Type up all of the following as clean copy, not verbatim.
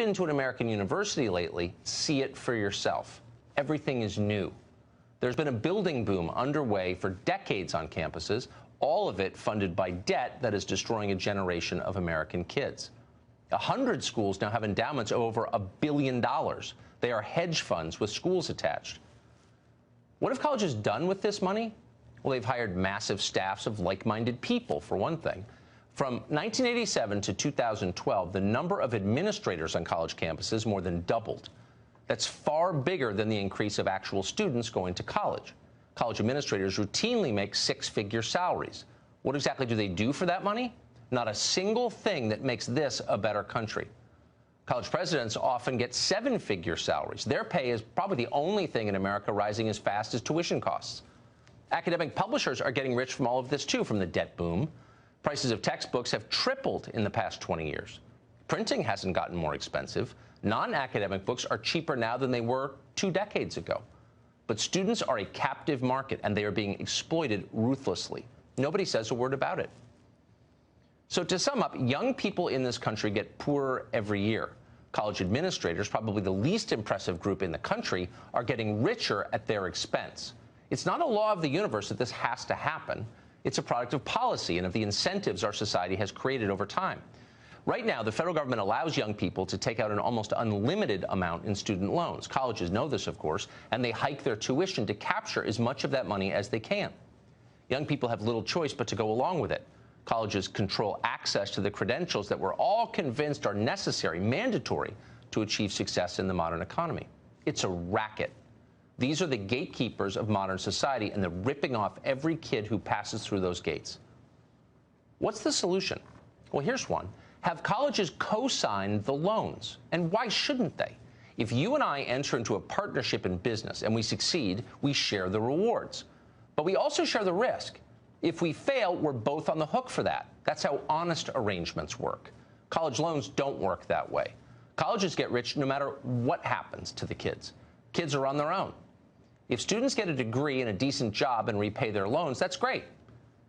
Been to an American university lately, see it for yourself. Everything is new. There's been a building boom underway for decades on campuses, all of it funded by debt that is destroying a generation of American kids. 100 schools now have endowments of over $1 billion. They are hedge funds with schools attached. What have colleges done with this money? Well, they've hired massive staffs of like-minded people, for one thing. From 1987 to 2012, the number of administrators on college campuses more than doubled. That's far bigger than the increase of actual students going to college. College administrators routinely make six-figure salaries. What exactly do they do for that money? Not a single thing that makes this a better country. College presidents often get seven-figure salaries. Their pay is probably the only thing in America rising as fast as tuition costs. Academic publishers are getting rich from all of this, too, from the debt boom. Prices of textbooks have tripled in the past 20 years. Printing hasn't gotten more expensive. Non-academic books are cheaper now than they were 2 decades ago. But students are a captive market, and they are being exploited ruthlessly. Nobody says a word about it. So to sum up, young people in this country get poorer every year. College administrators, probably the least impressive group in the country, are getting richer at their expense. It's not a law of the universe that this has to happen. It's a product of policy and of the incentives our society has created over time. Right now, the federal government allows young people to take out an almost unlimited amount in student loans. Colleges know this, of course, and they hike their tuition to capture as much of that money as they can. Young people have little choice but to go along with it. Colleges control access to the credentials that we're all convinced are necessary, mandatory, to achieve success in the modern economy. It's a racket. These are the gatekeepers of modern society, and they're ripping off every kid who passes through those gates. What's the solution? Well, here's one. Have colleges co-sign the loans. And why shouldn't they? If you and I enter into a partnership in business and we succeed, we share the rewards. But we also share the risk. If we fail, we're both on the hook for that. That's how honest arrangements work. College loans don't work that way. Colleges get rich no matter what happens to the kids. Kids are on their own. If students get a degree and a decent job and repay their loans, that's great.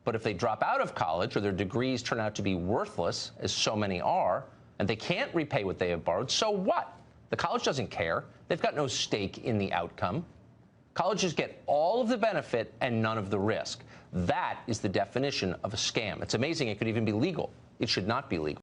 But if they drop out of college or their degrees turn out to be worthless, as so many are, and they can't repay what they have borrowed, so what? The college doesn't care. They've got no stake in the outcome. Colleges get all of the benefit and none of the risk. That is the definition of a scam. It's amazing it could even be legal. It should not be legal.